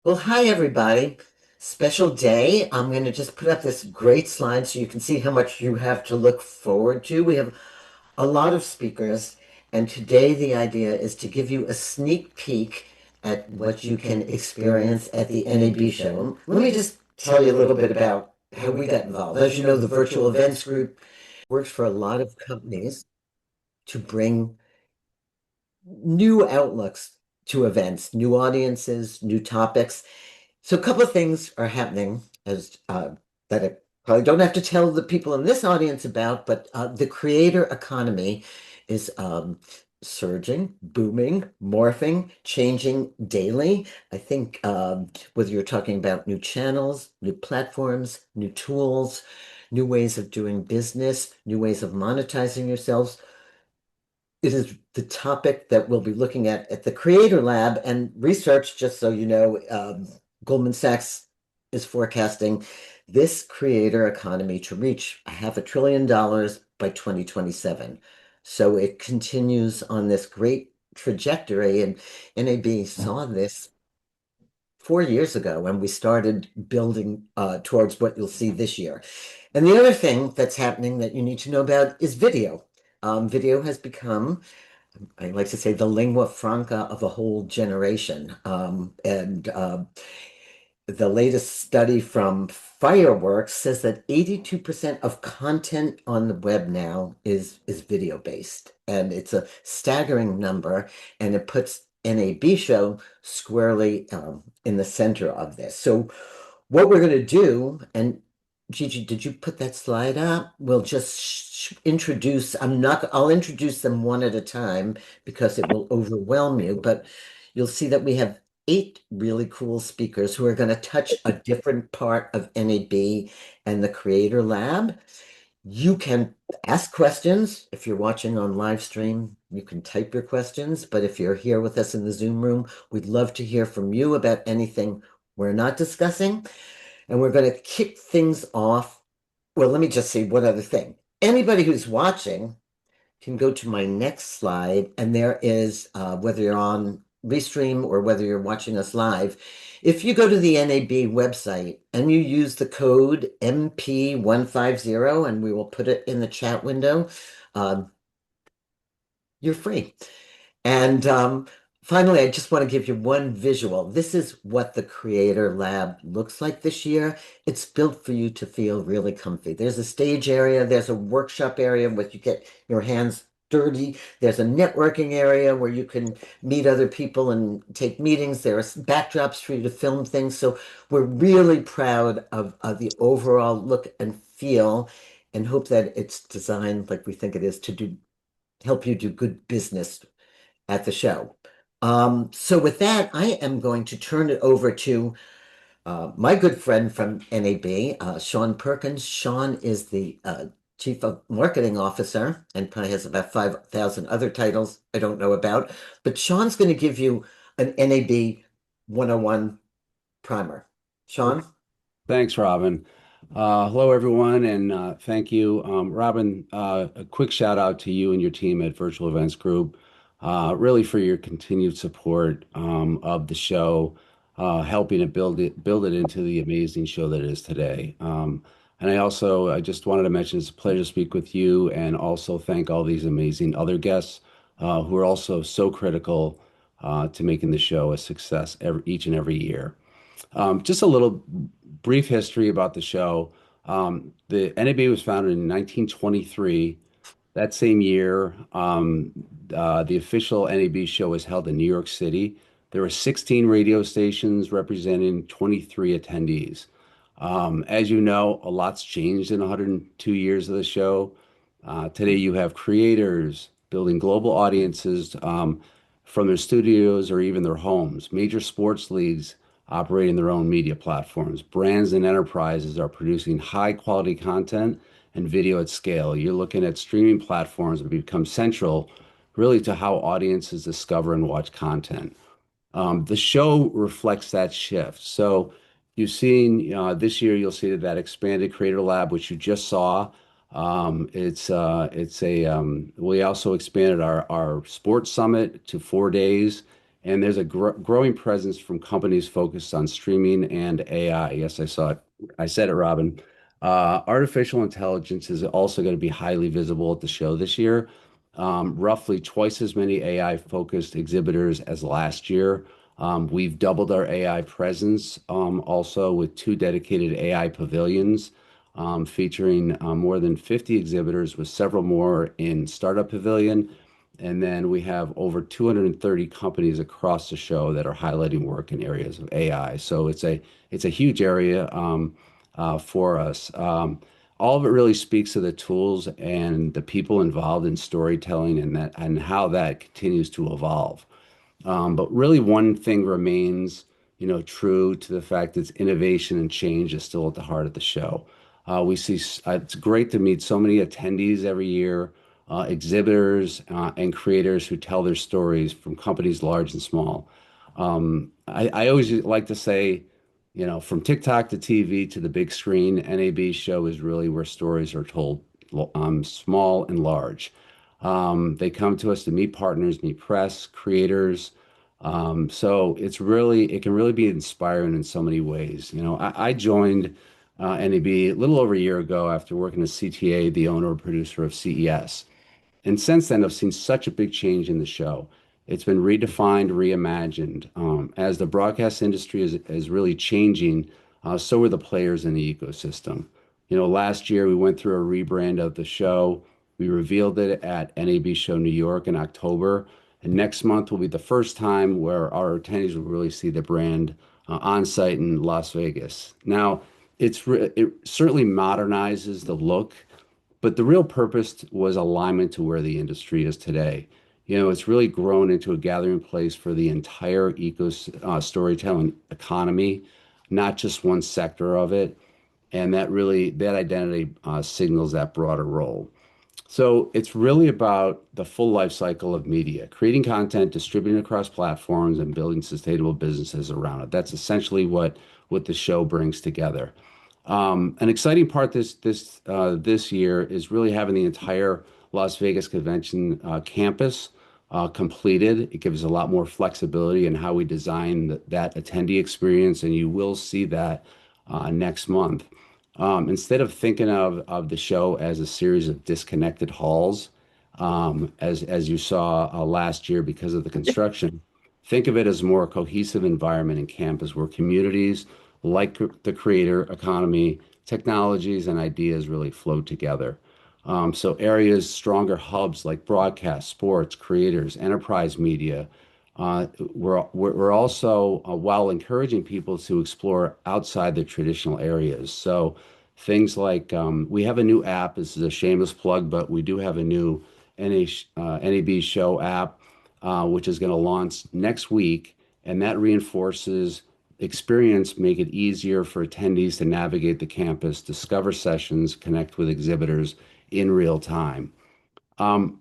Well, hi, everybody. Special day. I'm going to just put up this great slide so you can see how much you have to look forward to. We have a lot of speakers, and today the idea is to give you a sneak peek at what you can experience at the NAB show. Let me just tell you a little bit about how we got involved. As you know, the virtual events group works for a lot of companies to bring new outlooks to events, new audiences, new topics. So a couple of things are happening as that I probably don't have to tell the people in this audience about, but the creator economy is surging, booming, morphing, changing daily. I think whether you're talking about new channels, new platforms, new tools, new ways of doing business, new ways of monetizing yourselves, it is the topic that we'll be looking at the Creator Lab and research, just so you know, Goldman Sachs is forecasting this creator economy to reach $500 billion by 2027. So it continues on this great trajectory, and NAB saw this 4 years ago when we started building towards what you'll see this year. And the other thing that's happening that you need to know about is video. Video has become, I like to say, the lingua franca of a whole generation. And the latest study from Fireworks says that 82% of content on the web now is video based. And it's a staggering number, and it puts NAB show squarely in the center of this. So what we're going to do, and Gigi, did you put that slide up? We'll just introduce, I'll introduce them one at a time because it will overwhelm you, but you'll see that we have eight really cool speakers who are going to touch a different part of NAB and the Creator Lab. You can ask questions. If you're watching on live stream, you can type your questions. But if you're here with us in the Zoom room, we'd love to hear from you about anything we're not discussing. And we're going to kick things off. Well, let me just say one other thing. Anybody who's watching can go to my next slide, and there is, whether you're on Restream or whether you're watching us live, if you go to the NAB website and you use the code MP150, and we will put it in the chat window, um, you're free. And finally, I just want to give you one visual. This is what the Creator Lab looks like this year. It's built for you to feel really comfy. There's a stage area, there's a workshop area where you get your hands dirty. There's a networking area where you can meet other people and take meetings. There are backdrops for you to film things. So we're really proud of the overall look and feel, and hope that it's designed like we think it is to help you do good business at the show. So with that, I am going to turn it over to my good friend from NAB, Sean Perkins. Sean is the Chief of Marketing Officer and probably has about 5,000 other titles I don't know about. But Sean's going to give you an NAB 101 primer. Sean? Thanks, Robin. Hello, everyone, and thank you. Robin, a quick shout out to you and your team at Virtual Events Group, really for your continued support of the show, helping to build it into the amazing show that it is today. And I just wanted to mention it's a pleasure to speak with you, and also thank all these amazing other guests who are also so critical to making the show a success each and every year. Just a little brief history about the show. The NAB was founded in 1923. That same year, the official NAB show was held in New York City. There were 16 radio stations representing 23 attendees. As you know, a lot's changed in 102 years of the show. Today, you have creators building global audiences from their studios or even their homes, major sports leagues operating their own media platforms. Brands and enterprises are producing high quality content and video at scale. You're looking at streaming platforms that become central really to how audiences discover and watch content. The show reflects that shift. So you've seen this year, you'll see that expanded Creator Lab, which you just saw. We also expanded our sports summit to 4 days, and there's a growing presence from companies focused on streaming and AI. Yes, I saw it. I said it, Robin. Artificial intelligence is also going to be highly visible at the show this year. Roughly twice as many AI-focused exhibitors as last year. We've doubled our AI presence, also with two dedicated AI pavilions, featuring more than 50 exhibitors, with several more in Startup Pavilion. And then we have over 230 companies across the show that are highlighting work in areas of AI. So it's a huge area for us. All of it really speaks to the tools and the people involved in storytelling, and how that continues to evolve. But really, one thing remains, true to the fact that innovation and change is still at the heart of the show. We see it's great to meet so many attendees every year, exhibitors and creators who tell their stories from companies large and small. I always like to say, from TikTok to TV to the big screen, NAB Show is really where stories are told, small and large. They come to us to meet partners, meet press, creators. So it can really be inspiring in so many ways. I joined NAB a little over a year ago after working as CTA, the owner and producer of CES. And since then, I've seen such a big change in the show. It's been redefined, reimagined. As the broadcast industry is really changing, so are the players in the ecosystem. Last year we went through a rebrand of the show. We revealed it at NAB Show New York in October. And next month will be the first time where our attendees will really see the brand on site in Las Vegas. Now, it certainly modernizes the look, but the real purpose was alignment to where the industry is today. It's really grown into a gathering place for the entire storytelling economy, not just one sector of it. And that identity signals that broader role. So it's really about the full life cycle of media, creating content, distributing across platforms, and building sustainable businesses around it. That's essentially what the show brings together. An exciting part this year is really having the entire Las Vegas convention campus completed. It gives a lot more flexibility in how we design that attendee experience, and you will see that next month. Instead of thinking of the show as a series of disconnected halls, as you saw last year because of the construction, think of it as a more cohesive environment in campus where communities like the creator economy, technologies, and ideas really flow together. So areas, stronger hubs like broadcast, sports, creators, enterprise media. We're also, while encouraging people to explore outside the traditional areas. So things like we have a new app. This is a shameless plug, but we do have a new NAB Show app, which is going to launch next week, and that reinforces experience, make it easier for attendees to navigate the campus, discover sessions, connect with exhibitors in real time.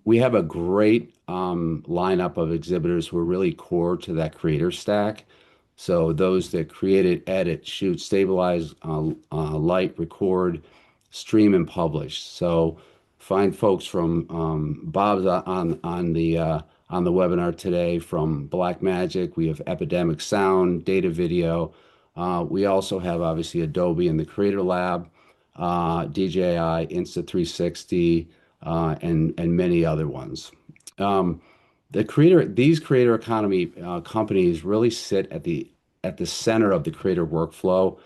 We have a great lineup of exhibitors who are really core to that creator stack. So those that create it, edit, shoot, stabilize, light, record, stream, and publish. So find folks from Bob's on the webinar today from Blackmagic. We have Epidemic Sound, Datavideo. We also have obviously Adobe and the Creator Lab, DJI, Insta360, and many other ones. These creator economy companies really sit at the center of the creator workflow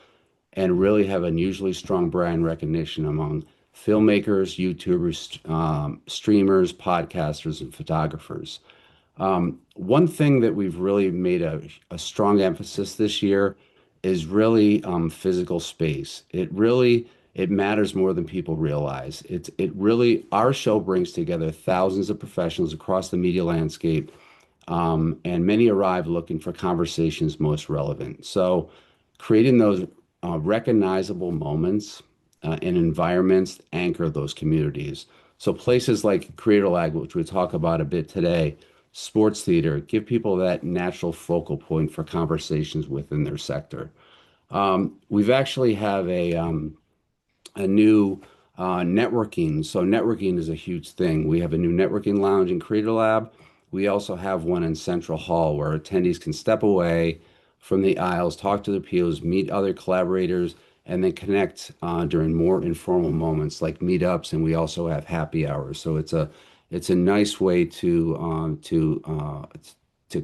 and really have unusually strong brand recognition among filmmakers, YouTubers, streamers, podcasters, and photographers. One thing that we've really made a strong emphasis this year is really physical space. It matters more than people realize. Our show brings together thousands of professionals across the media landscape, and many arrive looking for conversations most relevant. So creating those recognizable moments and environments anchor those communities. So places like Creator Lab, which we'll talk about a bit today, sports theater, give people that natural focal point for conversations within their sector. We've actually have a new networking. So networking is a huge thing. We have a new networking lounge in Creator Lab. we also have one in Central Hall where attendees can step away from the aisles, talk to their peers, meet other collaborators, and then connect during more informal moments like meetups. And we also have happy hours. So it's a nice way to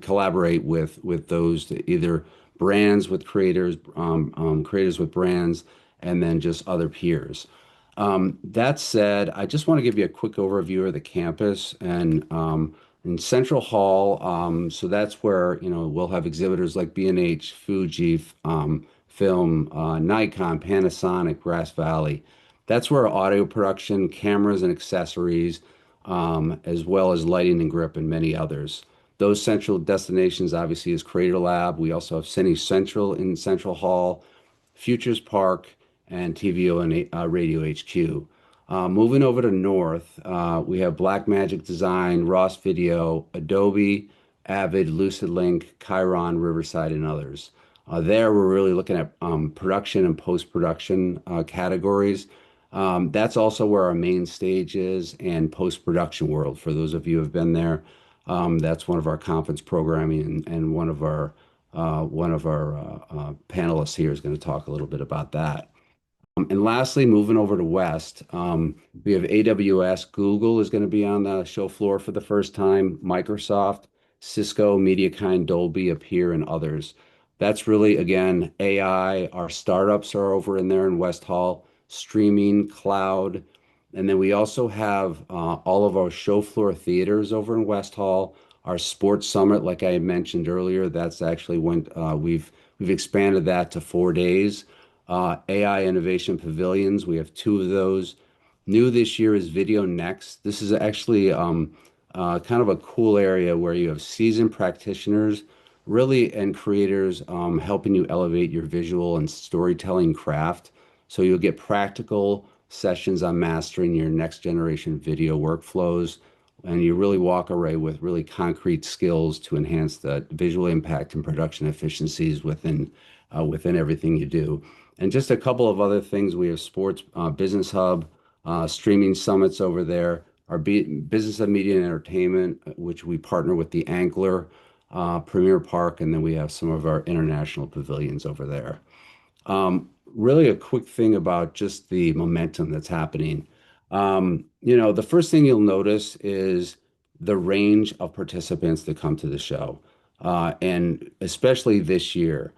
collaborate with those either brands with creators, creators with brands, and then just other peers. That said, I just want to give you a quick overview of the campus and in Central Hall. So that's where we'll have exhibitors like B&H, Fuji, Film, Nikon, Panasonic, Grass Valley. That's where audio production, cameras and accessories, as well as lighting and grip and many others. Those central destinations obviously is Creator Lab. We also have Cine Central in Central Hall, Futures Park, and TVO and Radio HQ. Moving over to North, we have Blackmagic Design, Ross Video, Adobe, Avid, Lucid Link, Chiron, Riverside, and others. There, we're really looking at production and post-production categories. That's also where our main stage is and post-production world. For those of you who have been there, that's one of our conference programming, and one of our panelists here is going to talk a little bit about that. And lastly, moving over to West, we have AWS. Google is going to be on the show floor for the first time. Microsoft, Cisco, MediaKind, Dolby, Appear, and others. That's really, again, AI. Our startups are over in there in West Hall, streaming, cloud. And then we also have all of our show floor theaters over in West Hall. Our sports summit, like I had mentioned earlier, that's actually when we've expanded that to 4 days. AI Innovation Pavilions. We have two of those. New this year is Video Next. This is actually kind of a cool area where you have seasoned practitioners, really, and creators helping you elevate your visual and storytelling craft. So you'll get practical sessions on mastering your next generation video workflows, and you really walk away with really concrete skills to enhance the visual impact and production efficiencies within everything you do. And just a couple of other things. We have Sports Business Hub, streaming summits over there, our Business of Media and Entertainment, which we partner with the Angler, Premier Park, and then we have some of our international pavilions over there. Really a quick thing about just the momentum that's happening. The first thing you'll notice is the range of participants that come to the show. And especially this year,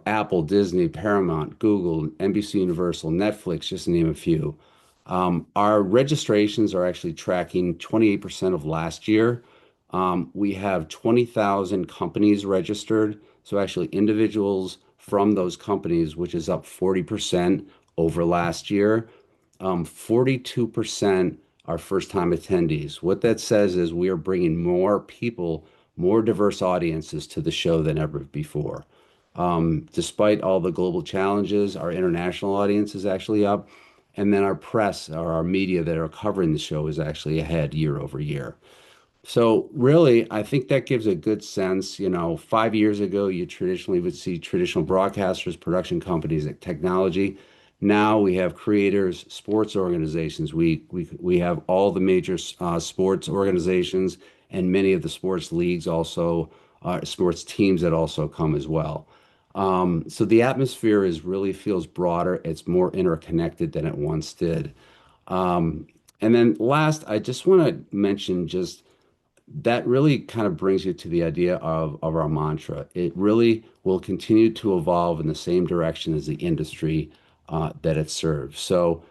Apple, Disney, Paramount, Google, NBC Universal, Netflix, just to name a few. Our registrations are actually tracking 28% of last year. We have 20,000 companies registered. So actually individuals from those companies, which is up 40% over last year. 42% are first-time attendees. What that says is we are bringing more people, more diverse audiences to the show than ever before. Despite all the global challenges, our international audience is actually up, and then our press or our media that are covering the show is actually ahead year over year. So really, I think that gives a good sense. 5 years ago, you traditionally would see traditional broadcasters, production companies, like technology. Now we have creators, sports organizations. We have all the major sports organizations and many of the sports leagues also, sports teams that also come as well. So the atmosphere really feels broader. It's more interconnected than it once did. And then last, I just want to mention just that really kind of brings you to the idea of our mantra. It really will continue to evolve in the same direction as the industry that it serves. So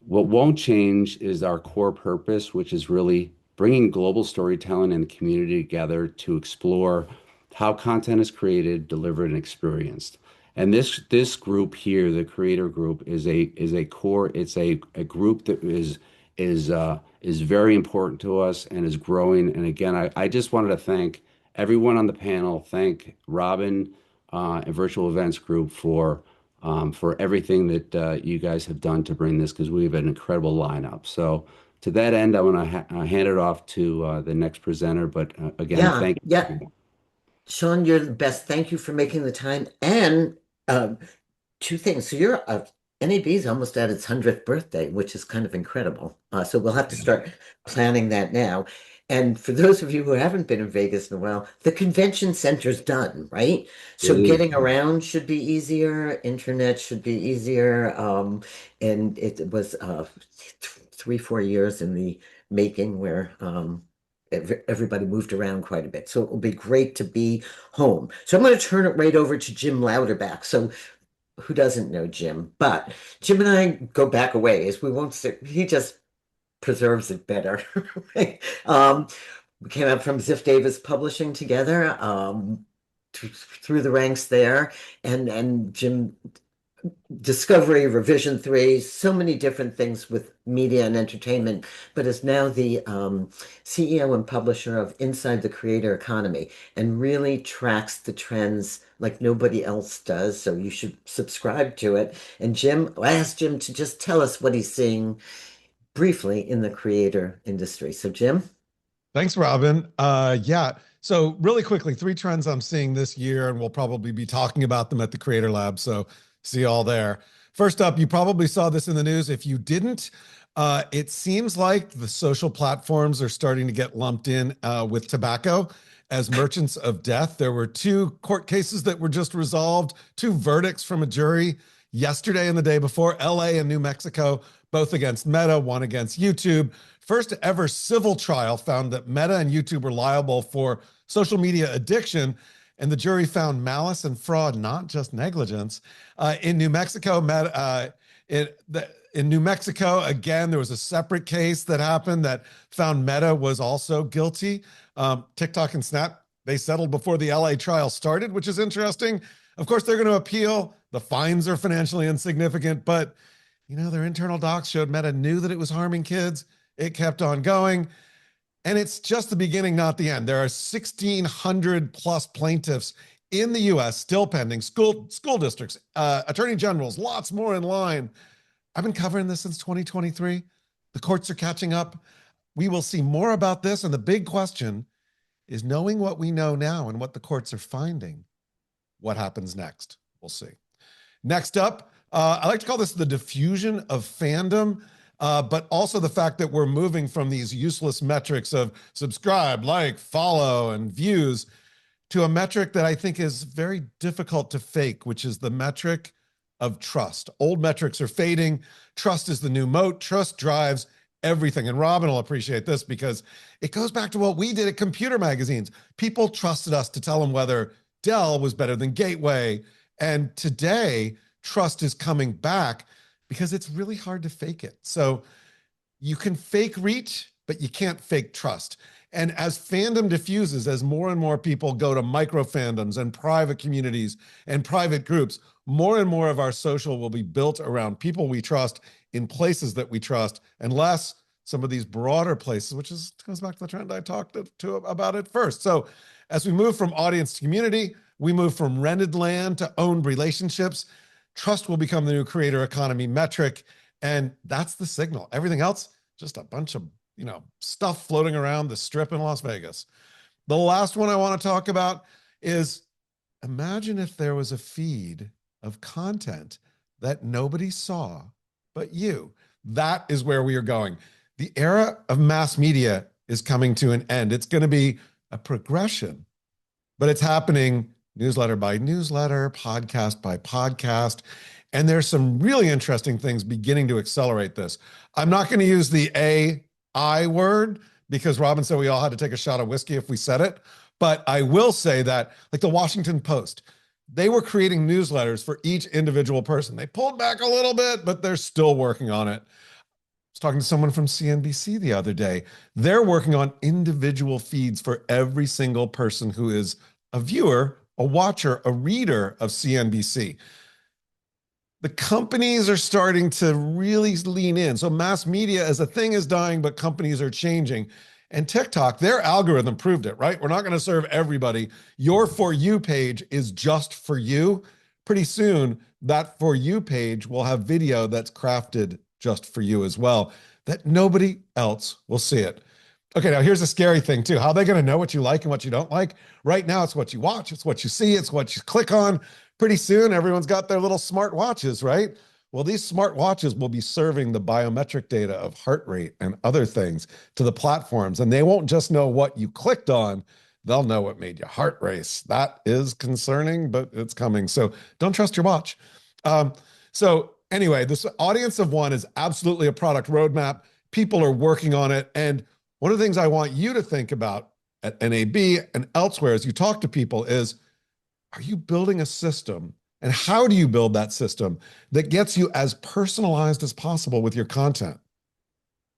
what won't change is our core purpose, which is really bringing global storytelling and the community together to explore how content is created, delivered, and experienced. And this group here, the creator group, is a core. It's a group that is very important to us and is growing. And again, I just wanted to thank everyone on the panel, thank Robin and Virtual Events Group for everything that you guys have done to bring this, because we have an incredible lineup. So to that end, I want to hand it off to the next presenter. But again, Yeah, thank yeah. you. Sean, you're the best. Thank you for making the time. And two things. So you're NAB is almost at its 100th birthday, which is kind of incredible. So we'll have to start planning that now. And for those of you who haven't been in Vegas in a while, the convention center's done, right? It So is. getting around should be easier, internet should be easier. And it was 3, 4 years in the making where everybody moved around quite a bit. So it will be great to be home. So I'm going to turn it right over to Jim Louderback. So who doesn't know Jim? But Jim and I go back a ways. We won't sit, he just preserves it better. Right? We came up from Ziff Davis Publishing together, through the ranks there, and Jim Discovery, Revision 3, so many different things with media and entertainment, but is now the CEO and publisher of Inside the Creator Economy and really tracks the trends like nobody else does. So you should subscribe to it. And Jim, I asked Jim to just tell us what he's seeing briefly in the creator industry. So, Jim? Thanks, Robin. Yeah. So really quickly, three trends I'm seeing this year, and we'll probably be talking about them at the Creator Lab. So see you all there. First up, you probably saw this in the news. If you didn't, it seems like the social platforms are starting to get lumped in with tobacco as merchants of death. There were two court cases that were just resolved, two verdicts from a jury yesterday and the day before, LA and New Mexico, both against Meta, one against YouTube. First ever civil trial found that Meta and YouTube were liable for social media addiction, and the jury found malice and fraud, not just negligence. In New Mexico, in New Mexico, again, there was a separate case that happened that found Meta was also guilty. TikTok and Snap, they settled before the LA trial started, which is interesting. Of course, they're going to appeal. The fines are financially insignificant, but their internal docs showed Meta knew that it was harming kids. It kept on going. And it's just the beginning, not the end. There are 1,600 plus plaintiffs in the US still pending, school districts, attorney generals, lots more in line. I've been covering this since 2023. The courts are catching up. We will see more about this. And the big question is, knowing what we know now and what the courts are finding, what happens next? We'll see. Next up, I like to call this the diffusion of fandom. But also the fact that we're moving from these useless metrics of subscribe, like, follow, and views to a metric that I think is very difficult to fake, which is the metric of trust. Old metrics are fading. Trust is the new moat. Trust drives everything. And Robin will appreciate this because it goes back to what we did at computer magazines. People trusted us to tell them whether Dell was better than Gateway. And today, trust is coming back because it's really hard to fake it. So you can fake reach, but you can't fake trust. And as fandom diffuses, as more and more people go to micro fandoms and private communities and private groups, more and more of our social will be built around people we trust in places that we trust, and less some of these broader places, which goes back to the trend I talked about at first. So as we move from audience to community, we move from rented land to owned relationships. Trust will become the new creator economy metric, and that's the signal. Everything else, just a bunch of stuff floating around the strip in Las Vegas. The last one I want to talk about is, imagine if there was a feed of content that nobody saw but you. That is where we are going. The era of mass media is coming to an end. It's going to be a progression, but it's happening newsletter by newsletter, podcast by podcast. And there's some really interesting things beginning to accelerate this. I'm not going to use the AI word because Robin said we all had to take a shot of whiskey if we said it. But I will say that, like the Washington Post, they were creating newsletters for each individual person. They pulled back a little bit, but they're still working on it. I was talking to someone from CNBC the other day. They're working on individual feeds for every single person who is a viewer, a watcher, a reader of CNBC. The companies are starting to really lean in. So mass media as a thing is dying, but companies are changing. And TikTok, their algorithm proved it, right? We're not going to serve everybody. Your For You page is just for you. Pretty soon, that For You page will have video that's crafted just for you as well, that nobody else will see it. Okay, now here's a scary thing too. How are they going to know what you like and what you don't like? Right now, it's what you watch, it's what you see, it's what you click on. Pretty soon, everyone's got their little smart watches, right? Well, these smart watches will be serving the biometric data of heart rate and other things to the platforms, and they won't just know what you clicked on, they'll know what made your heart race. That is concerning, but it's coming. So don't trust your watch. So anyway, this audience of one is absolutely a product roadmap. People are working on it. And one of the things I want you to think about at NAB and elsewhere as you talk to people is, are you building a system? And how do you build that system that gets you as personalized as possible with your content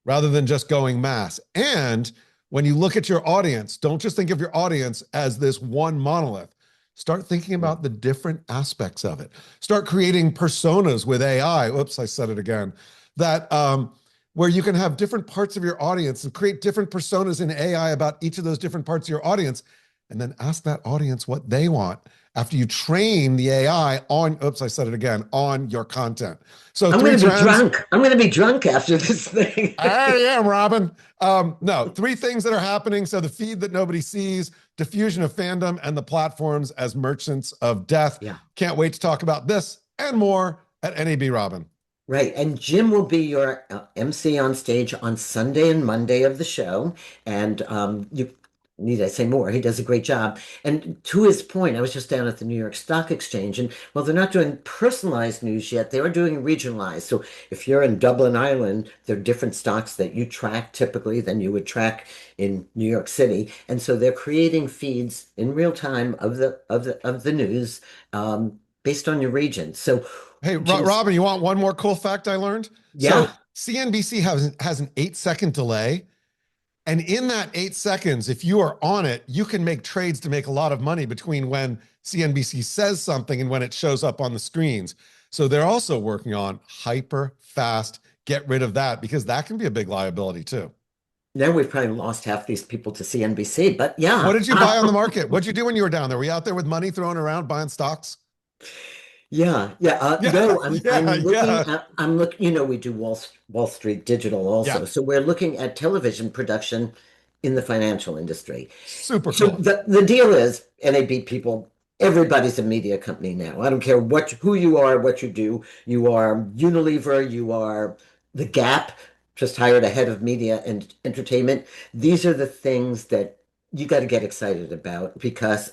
rather than just going mass? And when you look at your audience, don't just think of your audience as this one monolith. Start thinking about the different aspects of it. Start creating personas with AI. Oops, I said it again. That where you can have different parts of your audience and create different personas in AI about each of those different parts of your audience, and then ask that audience what they want after you train the AI on, oops, I said it again, on your content. So I'm three going to be trends. drunk. I'm going to be drunk after this thing. I am, Robin. No, three things that are happening. So the feed that nobody sees, diffusion of fandom, and the platforms as merchants of death. Yeah. Can't wait to talk about this and more at NAB, Robin. Right. And Jim will be your MC on stage on Sunday and Monday of the show. And you need I say more? He does a great job. And to his point, I was just down at the New York Stock Exchange, and well, they're not doing personalized news yet. They are doing regionalized. So if you're in Dublin, Ireland, there are different stocks that you track typically than you would track in New York City. And so they're creating feeds in real time of the news based on your region. So Hey, Jim's, Robin, you want one more cool fact I learned? yeah. So CNBC has an 8-second delay. And in that 8 seconds, if you are on it, you can make trades to make a lot of money between when CNBC says something and when it shows up on the screens. So they're also working on hyper fast, get rid of that, because that can be a big liability too. Now we've probably lost half these people to CNBC, but What yeah. did you buy on the market? What'd you do when you were down there? Were you out there with money thrown around buying stocks? Yeah. Yeah, No, yeah, yeah, I'm looking, we do Wall Street Digital yeah. also. So we're looking at television production in the financial industry. Super So cool. the deal is, NAB people, everybody's a media company now. I don't care who you are, what you do. You are Unilever, you are the Gap, just hired a head of media and entertainment. These are the things that you got to get excited about because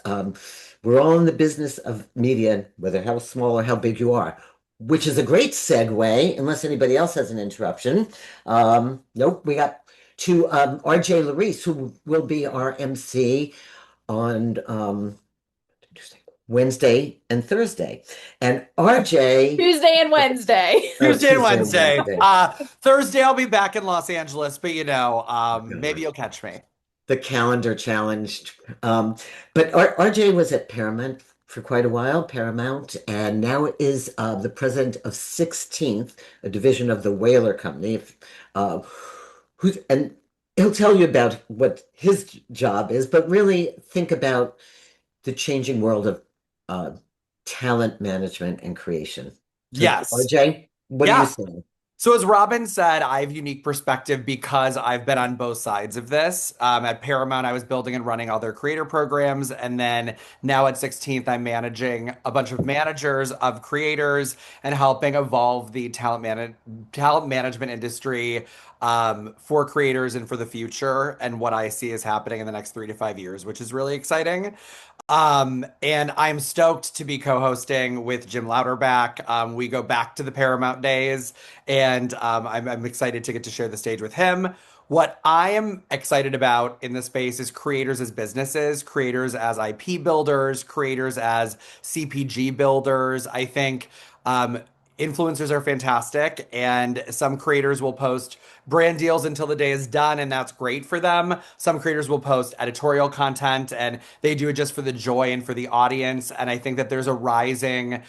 we're all in the business of media, whether how small or how big you are, which is a great segue, unless anybody else has an interruption. Nope, we got to RJ Larese, who will be our MC on Wednesday and Thursday. And RJ, Tuesday and Wednesday. oh, Tuesday and Tuesday and Wednesday. Wednesday. Thursday I'll be back in Los Angeles, but maybe you'll catch me. The calendar challenged. But RJ was at Paramount for quite a while, Paramount, and now is the president of Sixteenth, a division of the Whaler Company. And he'll tell you about what his job is, but really think about the changing world of uh, talent management and creation. So, Yes. RJ, what are you Yeah. saying? So as Robin said, I have unique perspective because I've been on both sides of this. At Paramount, I was building and running all their creator programs, and then now at 16th, I'm managing a bunch of managers of creators and helping evolve the talent management industry for creators and for the future, and what I see is happening in the next 3 to 5 years, which is really exciting. And I'm stoked to be co-hosting with Jim Louderback. We go back to the Paramount days, and I'm excited to get to share the stage with him. What I am excited about in the space is creators as businesses, creators as IP builders, creators as CPG builders. I think influencers are fantastic, and some creators will post brand deals until the day is done, and that's great for them. Some creators will post editorial content, and they do it just for the joy and for the audience. And I think that there's a rising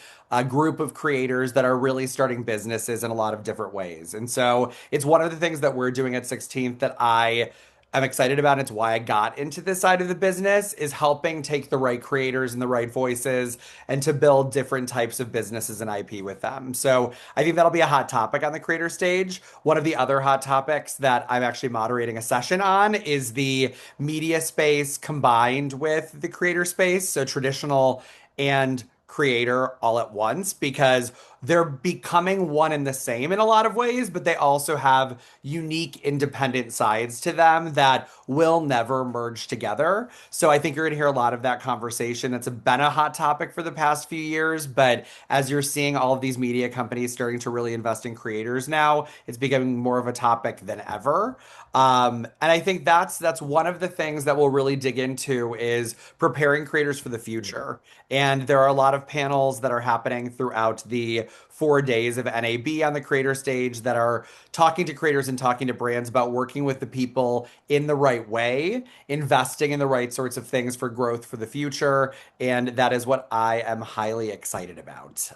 group of creators that are really starting businesses in a lot of different ways. And so it's one of the things that we're doing at 16th that I'm excited about. And it's why I got into this side of the business, is helping take the right creators and the right voices and to build different types of businesses and IP with them. So I think that'll be a hot topic on the creator stage. One of the other hot topics that I'm actually moderating a session on is the media space combined with the creator space. So traditional and creator all at once, because they're becoming one and the same in a lot of ways, but they also have unique independent sides to them that will never merge together. So I think you're going to hear a lot of that conversation. It's been a hot topic for the past few years, but as you're seeing all of these media companies starting to really invest in creators now, it's becoming more of a topic than ever. And I think that's one of the things that we'll really dig into is preparing creators for the future. And there are a lot of panels that are happening throughout the 4 days of NAB on the creator stage that are talking to creators and talking to brands about working with the people in the right way, investing in the right sorts of things for growth for the future. And that is what I am highly excited about.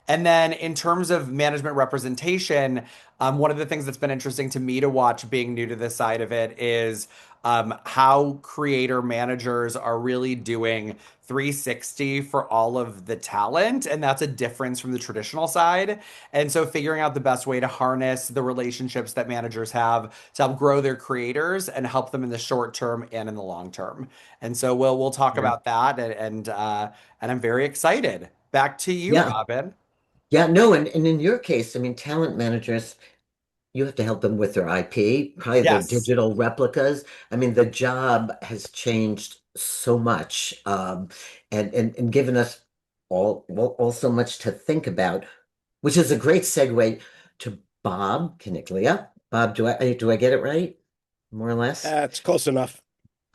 And then in terms of management representation, one of the things that's been interesting to me to watch being new to this side of it is how creator managers are really doing 360 for all of the talent. And that's a difference from the traditional side. And so figuring out the best way to harness the relationships that managers have to help grow their creators and help them in the short term and in the long term. And so we'll talk Yeah. about that and I'm very excited. Back to you, Yeah. Robin. Yeah, no, and in your case, I mean, talent managers, you have to help them with their IP, probably their Yes. digital replicas. I mean, the job has changed so much, and given us all so much to think about, which is a great segue to Bob Caniglia. Bob, do I get it right? More or less? It's close enough.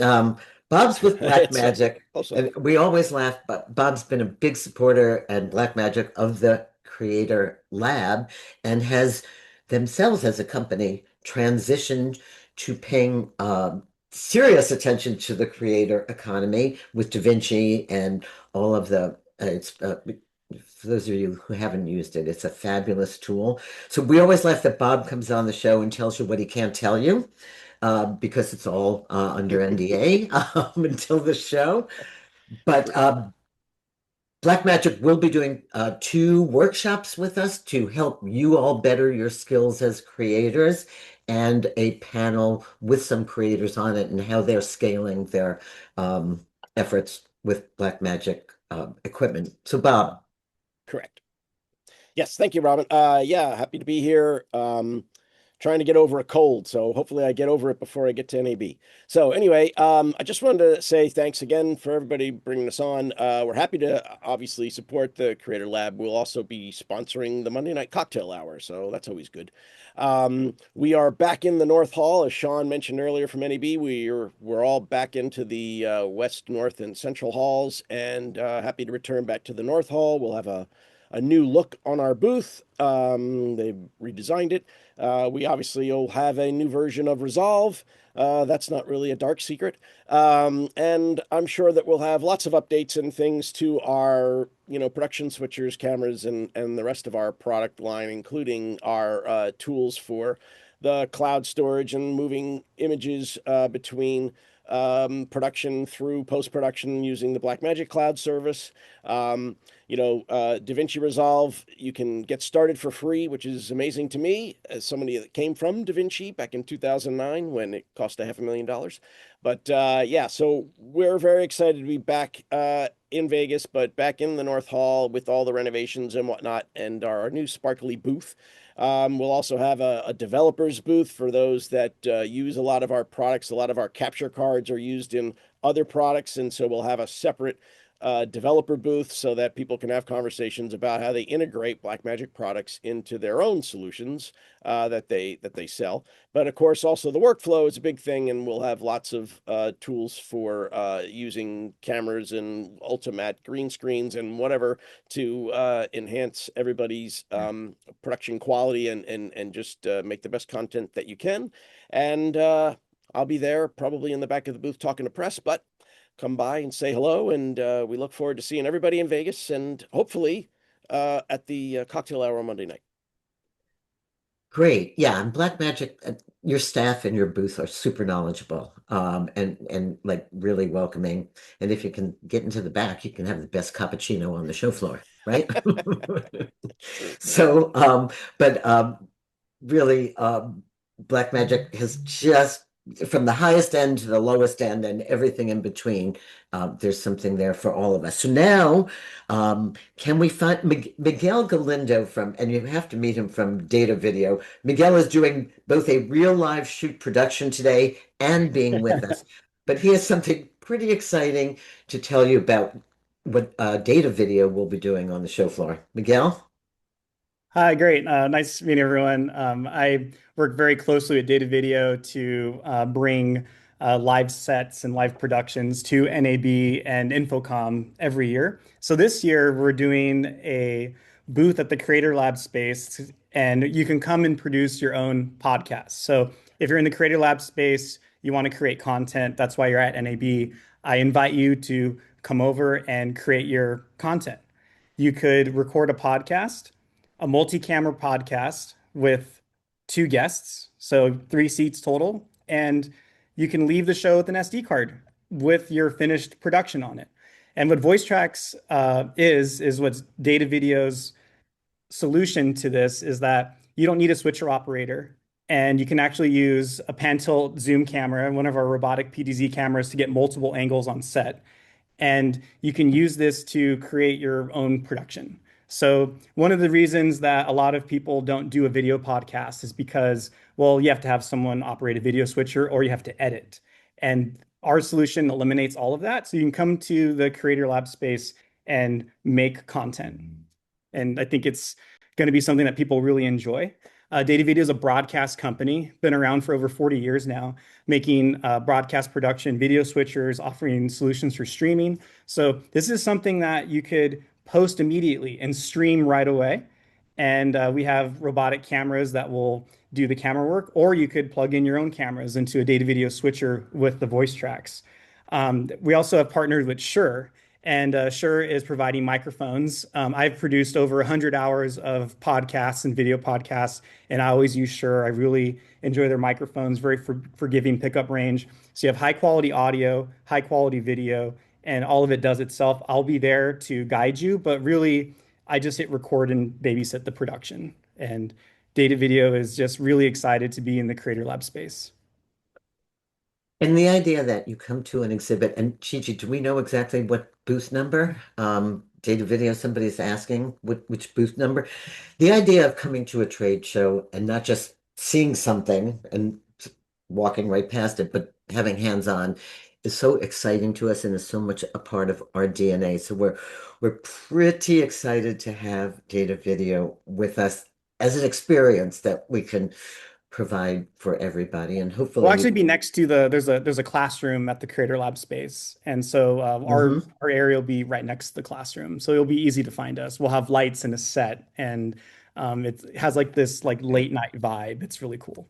Um, Bob's with It's Blackmagic, close enough. and we always laugh, but Bob's been a big supporter and Blackmagic of the Creator Lab and has themselves as a company transitioned to paying serious attention to the creator economy with DaVinci and all of the it's for those of you who haven't used it, it's a fabulous tool. So we always laugh that Bob comes on the show and tells you what he can't tell you because it's all under NDA until the show. But Blackmagic will be doing 2 workshops with us to help you all better your skills as creators, and a panel with some creators on it and how they're scaling their efforts with Blackmagic equipment. So, Bob. Correct. Yes, thank you, Robin. Yeah, happy to be here. Trying to get over a cold, so hopefully I get over it before I get to NAB. So anyway, I just wanted to say thanks again for everybody bringing us on. We're happy to obviously support the Creator Lab. We'll also be sponsoring the Monday Night Cocktail Hour, so that's always good. We are back in the North Hall, as Sean mentioned earlier from NAB. We're all back into the West, North, and Central halls, and happy to return back to the North Hall. We'll have a new look on our booth. They've redesigned it. We obviously will have a new version of Resolve. That's not really a dark secret. And I'm sure that we'll have lots of updates and things to our, production switchers, cameras, and the rest of our product line, including our tools for the cloud storage and moving images between production through post-production using the Blackmagic cloud service. DaVinci Resolve, you can get started for free, which is amazing to me as somebody that came from DaVinci back in 2009 when it cost $500,000. But yeah, so we're very excited to be back in Vegas, but back in the North Hall with all the renovations and whatnot, and our new sparkly booth. We'll also have a developer's booth for those that use a lot of our products. A lot of our capture cards are used in other products, and so we'll have a separate developer booth so that people can have conversations about how they integrate Blackmagic products into their own solutions that they sell. But of course, also the workflow is a big thing, and we'll have lots of tools for using cameras and Ultimat green screens and whatever to enhance everybody's production quality and just make the best content that you can. And I'll be there probably in the back of the booth talking to press, but come by and say hello, and we look forward to seeing everybody in Vegas and hopefully at the cocktail hour on Monday night. Great. Yeah, and Blackmagic, your staff and your booth are super knowledgeable, and like really welcoming. And if you can get into the back, you can have the best cappuccino on the show floor, right? So, but really, Blackmagic has just from the highest end to the lowest end and everything in between. There's something there for all of us. So now, can we find Miguel Galindo from, and you have to meet him from Datavideo. Miguel is doing both a real live shoot production today and being with us. But he has something pretty exciting to tell you about what Datavideo will be doing on the show floor. Miguel? Hi, great. Nice meeting everyone. I work very closely with Datavideo to bring live sets and live productions to NAB and Infocom every year. So this year we're doing a booth at the Creator Lab space, and you can come and produce your own podcast. So if you're in the Creator Lab space, you want to create content, that's why you're at NAB. I invite you to come over and create your content. You could record a podcast, a multi-camera podcast with 2 guests, so 3 seats total, and you can leave the show with an SD card with your finished production on it. And what voice tracks is what Datavideo's solution to this is that you don't need a switcher operator, and you can actually use a pan tilt zoom camera, one of our robotic PTZ cameras, to get multiple angles on set. And you can use this to create your own production. So one of the reasons that a lot of people don't do a video podcast is because, well, you have to have someone operate a video switcher or you have to edit. And our solution eliminates all of that. So you can come to the Creator Lab space and make content. And I think it's going to be something that people really enjoy. Datavideo is a broadcast company, been around for over 40 years now, making broadcast production, video switchers, offering solutions for streaming. So this is something that you could post immediately and stream right away. And we have robotic cameras that will do the camera work, or you could plug in your own cameras into a Datavideo switcher with the voice tracks. We also have partnered with Shira, and Shira is providing microphones. I've produced over 100 hours of podcasts and video podcasts, and I always use Shira. I really enjoy their microphones, very forgiving pickup range. So you have high quality audio, high quality video, and all of it does itself. I'll be there to guide you, but really, I just hit record and babysit the production. And Datavideo is just really excited to be in the Creator Lab space. And the idea that you come to an exhibit, and Gigi, do we know exactly what booth number? Datavideo, somebody's asking which booth number. The idea of coming to a trade show and not just seeing something and walking right past it, but having hands-on is so exciting to us and is so much a part of our DNA. So we're pretty excited to have Datavideo with us as an experience that we can provide for everybody, and hopefully We'll actually be next to there's a classroom at the Creator Lab space, and so our area will be right next to the classroom, so it'll be easy to find us. We'll have lights and a set, and it has like this like late night vibe. It's really cool.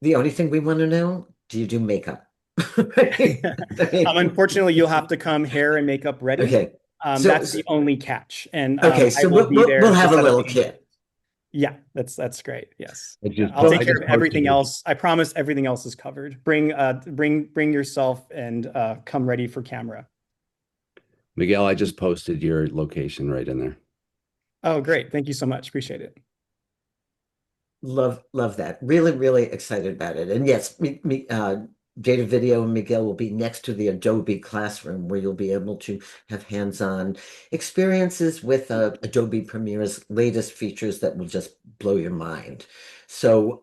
The only thing we want to know, do you do makeup? Unfortunately, you'll have to come hair and makeup ready. Okay. That's the only catch. And okay, so we'll have a little kit. Yeah, that's great. Yes, I'll take care of everything else. I promise everything else is covered. Bring yourself and come ready for camera. Miguel, I just posted your location right in there. Oh, great! Thank you so much. Appreciate it. Love that. Really, really excited about it. And yes, Datavideo and Miguel will be next to the Adobe classroom where you'll be able to have hands-on experiences with Adobe Premiere's latest features that will just blow your mind. So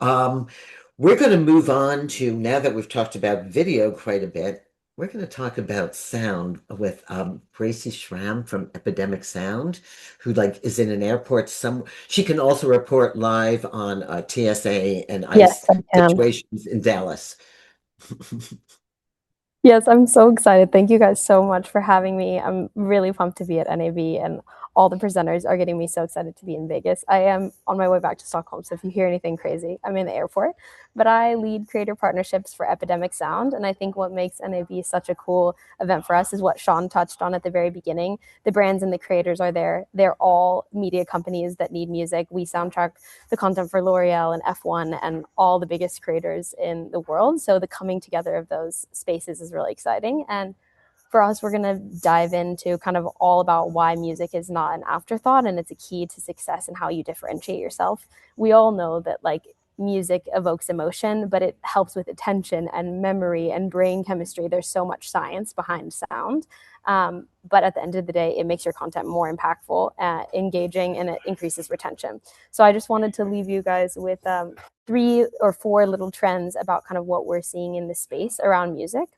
we're going to move on to, now that we've talked about video quite a bit, we're going to talk about sound with Gracie Schramm from Epidemic Sound, who is in an airport somewhere. She can also report live on TSA and ICE situations in Dallas. Yes, I'm so excited. Thank you guys so much for having me. I'm really pumped to be at NAB, and all the presenters are getting me so excited to be in Vegas. I am on my way back to Stockholm, so if you hear anything crazy, I'm in the airport. But I lead creator partnerships for Epidemic Sound, and I think what makes NAB such a cool event for us is what Sean touched on at the very beginning. The brands and the creators are there. They're all media companies that need music. We soundtrack the content for L'Oreal and F1 and all the biggest creators in the world. So the coming together of those spaces is really exciting. And for us, we're going to dive into kind of all about why music is not an afterthought and it's a key to success and how you differentiate yourself. We all know that music evokes emotion, but it helps with attention and memory and brain chemistry. There's so much science behind sound. But at the end of the day, it makes your content more impactful, engaging, and it increases retention. So I just wanted to leave you guys with 3 or 4 little trends about kind of what we're seeing in the space around music.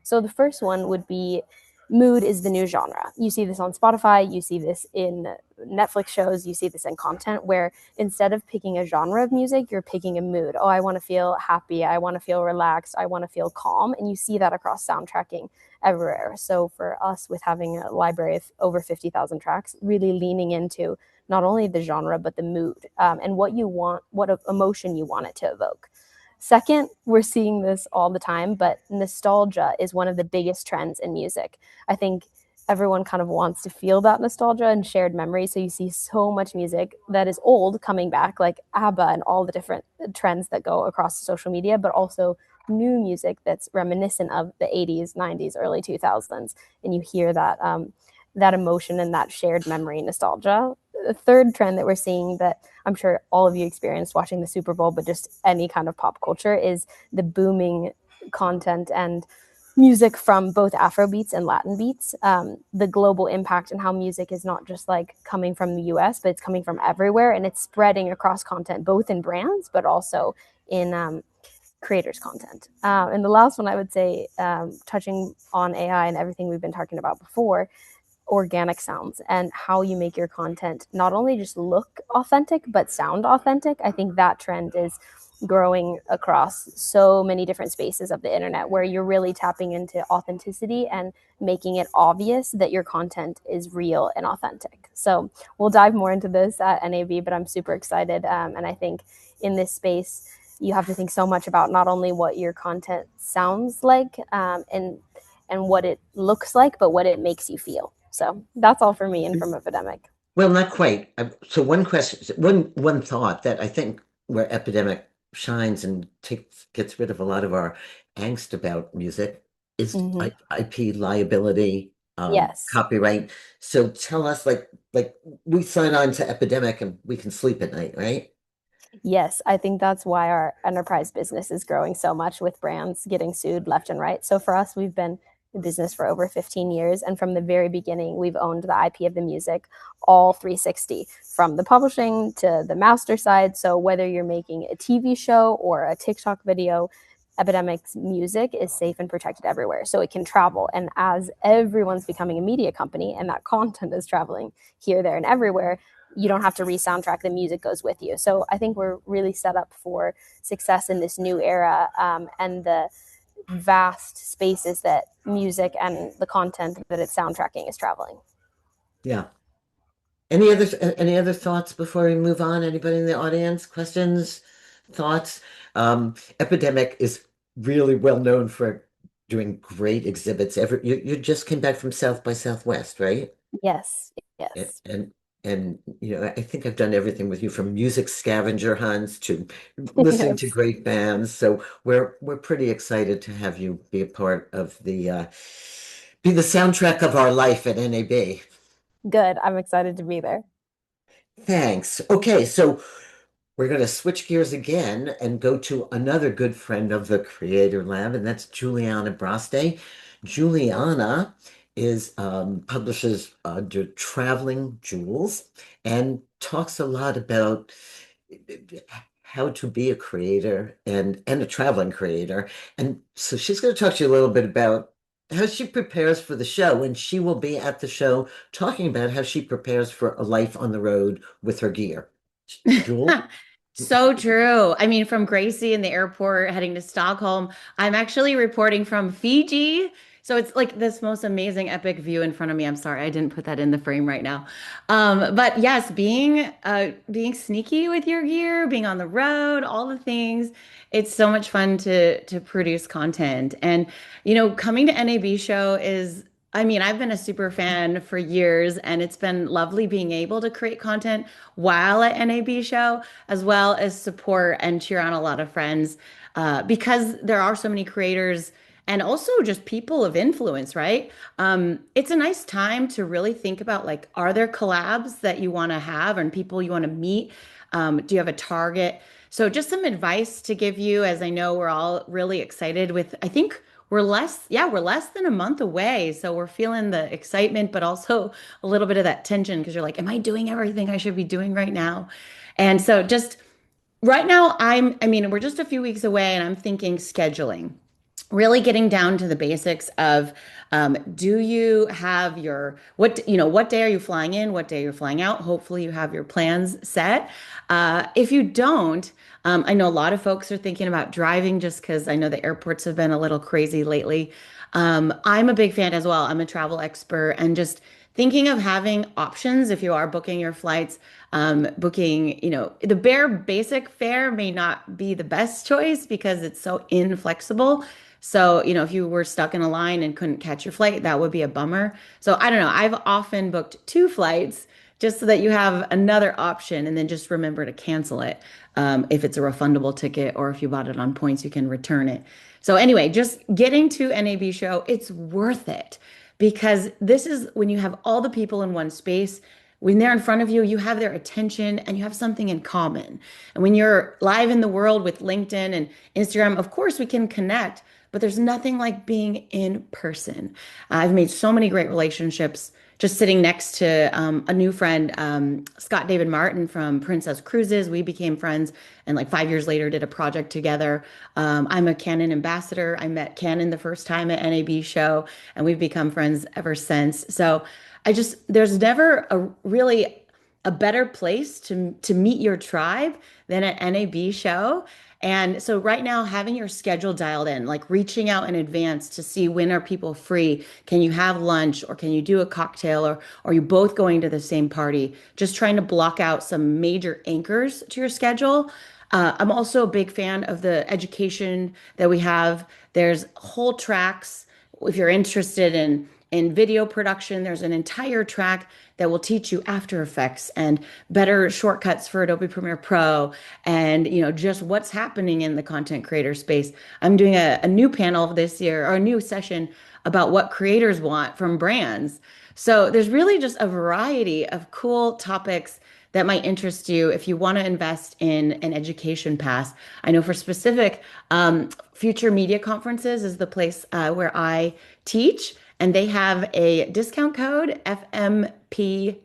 So the first one would be mood is the new genre. You see this on Spotify, you see this in Netflix shows, you see this in content where instead of picking a genre of music, you're picking a mood. Oh, I want to feel happy, I want to feel relaxed, I want to feel calm. And you see that across soundtracking everywhere. So for us, with having a library of over 50,000 tracks, really leaning into not only the genre, but the mood and what you want, what emotion you want it to evoke. Second, we're seeing this all the time, but nostalgia is one of the biggest trends in music. I think everyone kind of wants to feel that nostalgia and shared memory. So you see so much music that is old coming back, like ABBA and all the different trends that go across social media, but also new music that's reminiscent of the 80s, 90s, early 2000s. And you hear that that emotion and that shared memory nostalgia. The third trend that we're seeing that I'm sure all of you experienced watching the Super Bowl, but just any kind of pop culture, is the booming content and music from both Afro beats and Latin beats. The global impact and how music is not just like coming from the US, but it's coming from everywhere, and it's spreading across content, both in brands, but also in creators' content. And the last one I would say, touching on AI and everything we've been talking about before, organic sounds and how you make your content not only just look authentic but sound authentic. I think that trend is growing across so many different spaces of the internet where you're really tapping into authenticity and making it obvious that your content is real and authentic. So we'll dive more into this at NAB, but I'm super excited. And I think in this space, you have to think so much about not only what your content sounds like and what it looks like, but what it makes you feel. So that's all for me and from Epidemic. Well, not quite. So one question, one thought that I think where Epidemic shines and gets rid of a lot of our angst about music is IP liability, Yes. copyright. So tell us, like we sign on to Epidemic and we can sleep at night, right? Yes, I think that's why our enterprise business is growing so much with brands getting sued left and right. So for us, we've been in business for over 15 years. And from the very beginning, we've owned the IP of the music, all 360, from the publishing to the master side. So whether you're making a TV show or a TikTok video, Epidemic's music is safe and protected everywhere. So it can travel. And as everyone's becoming a media company and that content is traveling here, there, and everywhere, you don't have to re-soundtrack, the music goes with you. So I think we're really set up for success in this new era, and the vast spaces that music and the content that it's soundtracking is traveling. Yeah. Any other thoughts before we move on? Anybody in the audience? Questions, thoughts? Epidemic is really well known for doing great exhibits. You just came back from South by Southwest, right? Yes, And, yes. and I think I've done everything with you from music scavenger hunts to listening to Yes. great bands. So we're pretty excited to have you be a part of be the soundtrack of our life at NAB. Good. I'm excited to be there. Thanks. Okay, so we're going to switch gears again and go to another good friend of the Creator Lab, and that's Juliana Broste. Juliana is publishes the Traveling Jules and talks a lot about how to be a creator and a traveling creator. And so she's going to talk to you a little bit about how she prepares for the show, and she will be at the show talking about how she prepares for a life on the road with her gear. Jules? So true. I mean, from Gracie in the airport heading to Stockholm, I'm actually reporting from Fiji. So it's like this most amazing epic view in front of me. I'm sorry, I didn't put that in the frame right now. But yes, being sneaky with your gear, being on the road, all the things. It's so much fun to produce content. And coming to NAB show is I mean, I've been a super fan for years, and it's been lovely being able to create content while at NAB show, as well as support and cheer on a lot of friends, because there are so many creators and also just people of influence, right? It's a nice time to really think about like, are there collabs that you want to have and people you want to meet? Do you have a target? So just some advice to give you, as I know we're all really excited with, I think we're less than a month away. So we're feeling the excitement, but also a little bit of that tension because you're like, am I doing everything I should be doing right now? And so just right now, I mean, we're just a few weeks away and I'm thinking scheduling, really getting down to the basics of do you have your what day are you flying in, what day you're flying out? Hopefully you have your plans set. If you don't, I know a lot of folks are thinking about driving just because I know the airports have been a little crazy lately. I'm a big fan as well. I'm a travel expert and just thinking of having options if you are booking your flights, booking, the bare basic fare may not be the best choice because it's so inflexible. So, if you were stuck in a line and couldn't catch your flight, that would be a bummer. So, I don't know. I've often booked two flights just so that you have another option and then just remember to cancel it. If it's a refundable ticket or if you bought it on points, you can return it. So, anyway, just getting to NAB show, it's worth it because this is when you have all the people in one space. When they're in front of you, you have their attention and you have something in common. And when you're live in the world with LinkedIn and Instagram, of course, we can connect, but there's nothing like being in person. I've made so many great relationships just sitting next to a new friend, Scott David Martin from Princess Cruises. We became friends and like 5 years later did a project together. I'm a Canon ambassador. I met Canon the first time at NAB show and we've become friends ever since. So there's never really a better place to meet your tribe than at NAB show. And so right now, having your schedule dialed in, like reaching out in advance to see when are people free, can you have lunch or can you do a cocktail or are you both going to the same party? Just trying to block out some major anchors to your schedule. I'm also a big fan of the education that we have. There's whole tracks. If you're interested in video production, there's an entire track that will teach you After Effects and better shortcuts for Adobe Premiere Pro and just what's happening in the content creator space. I'm doing a new panel this year or a new session about what creators want from brands. So there's really just a variety of cool topics that might interest you if you want to invest in an education path. I know for specific, Future Media Conferences is the place where I teach. And they have a discount code FMP20,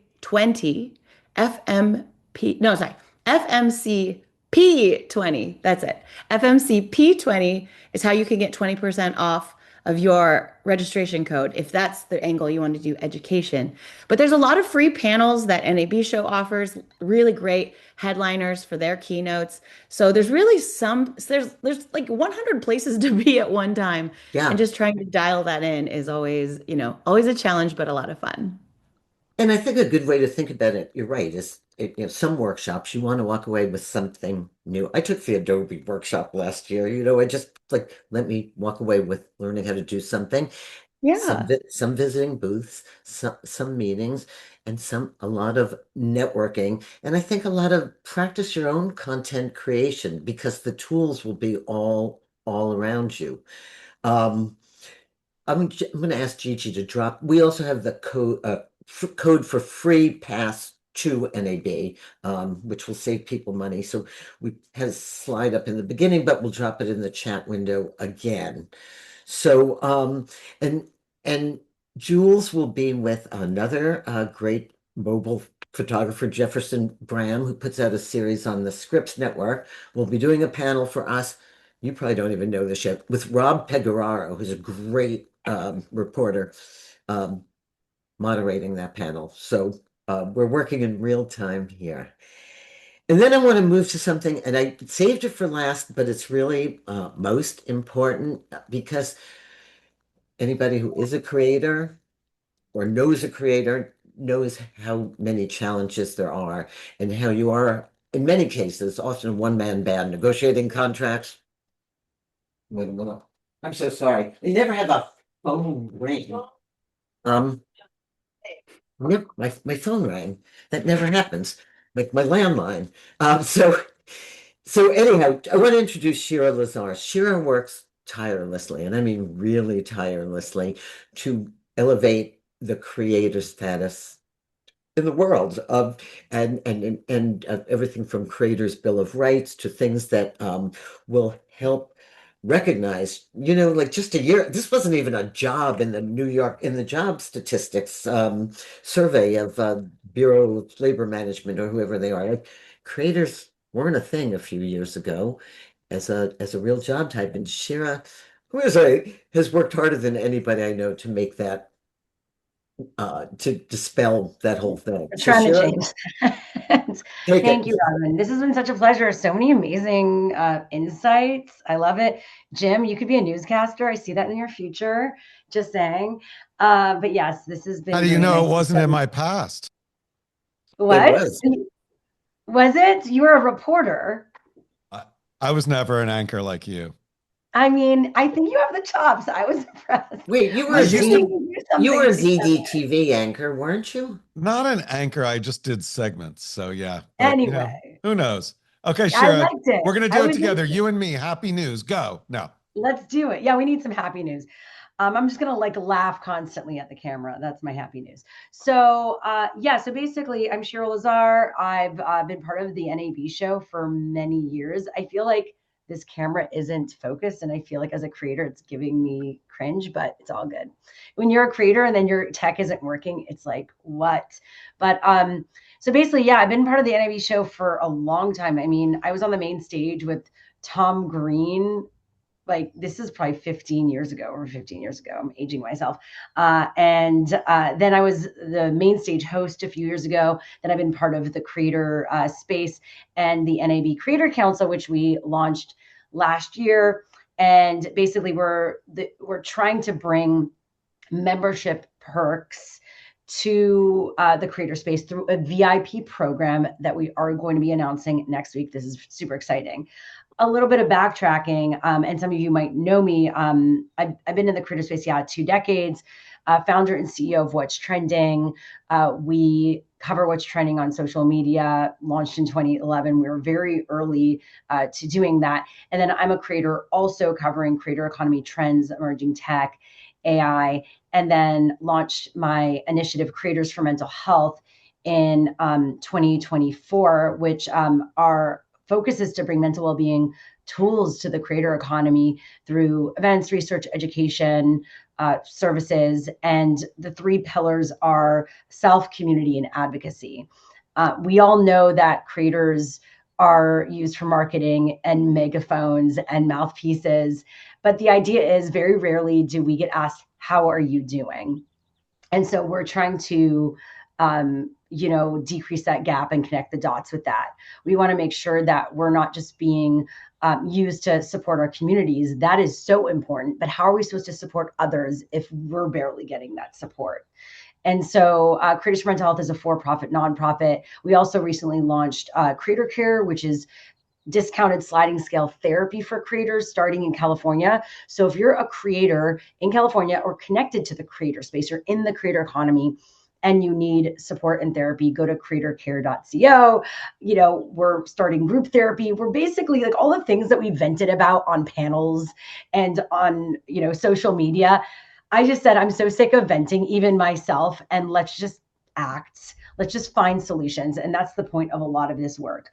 FMCP20. That's it. FMCP20 is how you can get 20% off of your registration code if that's the angle you want to do education. But there's a lot of free panels that NAB show offers, really great headliners for their keynotes. So there's really there's like 100 places to be at one time. Yeah. And just trying to dial that in is always, always a challenge, but a lot of fun. And I think a good way to think about it, you're right, is some workshops you want to walk away with something new. I took the Adobe workshop last year. I just like let me walk away with learning how to do something. Yeah. Some visiting booths, some meetings, and a lot of networking. And I think a lot of practice your own content creation because the tools will be all around you. I'm going to ask Gigi to drop. We also have the code for free pass to NAB, which will save people money. So we had a slide up in the beginning, but we'll drop it in the chat window again. So and Jules will be with another great mobile photographer, Jefferson Bram, who puts out a series on the Scripps Network. We'll be doing a panel for us. You probably don't even know this yet, with Rob Pegararo, who's a great reporter, moderating that panel. So we're working in real time here. And then I want to move to something, and I saved it for last, but it's really most important because anybody who is a creator or knows a creator knows how many challenges there are and how you are, in many cases, often a one-man band negotiating contracts. Wait a minute. I'm so sorry. They never have a phone ring. Yep, my phone rang. That never happens. Like my landline. So anyhow, I want to introduce Shira Lazar. Shira works tirelessly, and I mean really tirelessly, to elevate the creator status in the world of everything from Creators Bill of Rights to things that will help recognize, like just a year, this wasn't even a job in the New York, in the job statistics survey of Bureau of Labor Management or whoever they are. Like, creators weren't a thing a few years ago as a real job type. And Shira, has worked harder than anybody I know to make that to dispel that whole thing. We're So trying to Shira, change that. take Thank it. you, Robin. This has been such a pleasure. So many amazing insights. I love it. Jim, you could be a newscaster. I see that in your future. Just saying. But yes, this has been How do you really know nice it to wasn't in spend- my past? It What? was. Was it? You were a reporter. I was never an anchor like you. I mean, I think you have the chops. I was impressed. Wait, you were I a used Z, to- you were a ZD. ZDTV anchor, weren't you? Not an anchor. I just did segments. So yeah. But, Anyway, who knows? Okay, I Shira, liked it. we're going to I do it would together. like it. You and me. Happy news. Go. No. Let's do it. Yeah, we need some happy news. I'm just gonna like laugh constantly at the camera. That's my happy news. So yeah, so basically I'm Shira Lazar. I've been part of the NAB show for many years. I feel like this camera isn't focused, and I feel like as a creator, it's giving me cringe, but it's all good. When you're a creator and then your tech isn't working, it's like, what? But so basically, yeah, I've been part of the NAB show for a long time. I mean, I was on the main stage with Tom Green, like this is probably 15 years ago, over 15 years ago. I'm aging myself. And then I was the main stage host a few years ago. Then I've been part of the creator space and the NAB Creator Council, which we launched last year. And basically we're trying to bring membership perks to the creator space through a VIP program that we are going to be announcing next week. This is super exciting. A little bit of backtracking, and some of you might know me. I've been in the creator space, 2 decades, founder and CEO of What's Trending. We cover what's trending on social media, launched in 2011. We were very early to doing that. And then I'm a creator also covering creator economy trends, emerging tech, AI, and then launched my initiative Creators for Mental Health in 2024, which our focus is to bring mental well-being tools to the creator economy through events, research, education, services. And the 3 pillars are self, community, and advocacy. We all know that creators are used for marketing and megaphones and mouthpieces. But the idea is very rarely do we get asked, how are you doing? And so we're trying to decrease that gap and connect the dots with that. We want to make sure that we're not just being used to support our communities. That is so important. But how are we supposed to support others if we're barely getting that support? And so Creators for Mental Health is a for-profit nonprofit. We also recently launched Creator Care, which is discounted sliding scale therapy for creators starting in California. So if you're a creator in California or connected to the creator space or in the creator economy, and you need support and therapy, go to creatorcare.co. We're starting group therapy. We're basically like all the things that we vented about on panels and on, social media. I just said, I'm so sick of venting, even myself, and let's just act. Let's just find solutions. And that's the point of a lot of this work.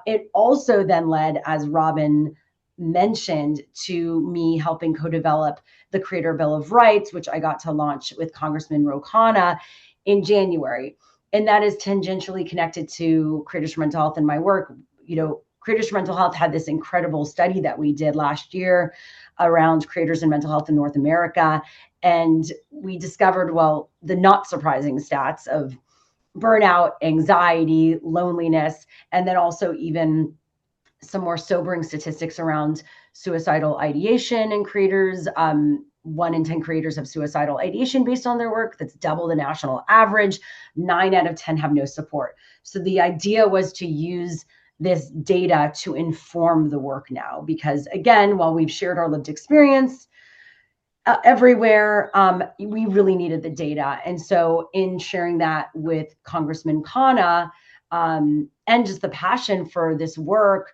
It also then led, as Robin mentioned, to me helping co-develop the Creator Bill of Rights, which I got to launch with Congressman Ro Khanna in January. And that is tangentially connected to Creators for Mental Health and my work. Creators for Mental Health had this incredible study that we did last year around creators and mental health in North America. And we discovered, the not surprising stats of burnout, anxiety, loneliness, and then also even some more sobering statistics around suicidal ideation in creators. 1 in 10 creators have suicidal ideation based on their work. That's double the national average. 9 out of 10 have no support. So the idea was to use this data to inform the work now, because again, while we've shared our lived experience everywhere, we really needed the data. And so in sharing that with Congressman Khanna, and just the passion for this work,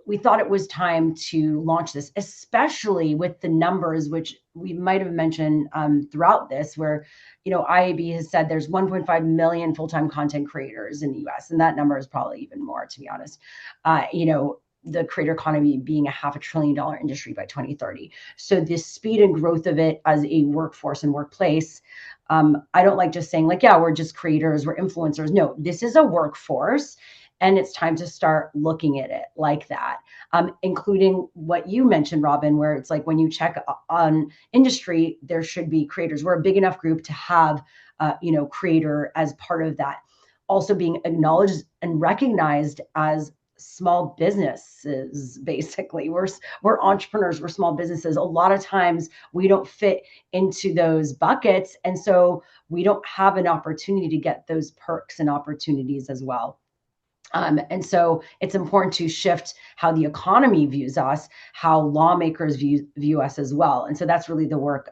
we thought it was time to launch this, especially with the numbers, which we might have mentioned throughout this, where, IAB has said there's 1.5 million full-time content creators in the US, and that number is probably even more, to be honest. The creator economy being a $500 billion industry by 2030. So the speed and growth of it as a workforce and workplace, I don't like just saying like, yeah, we're just creators, we're influencers. No, this is a workforce. And it's time to start looking at it like that, including what you mentioned, Robin, where it's like when you check on industry, there should be creators. We're a big enough group to have, creator as part of that. Also being acknowledged and recognized as small businesses. Basically, we're entrepreneurs, we're small businesses. A lot of times we don't fit into those buckets, and so we don't have an opportunity to get those perks and opportunities as well. And so it's important to shift how the economy views us, how lawmakers view us as well. And so that's really the work,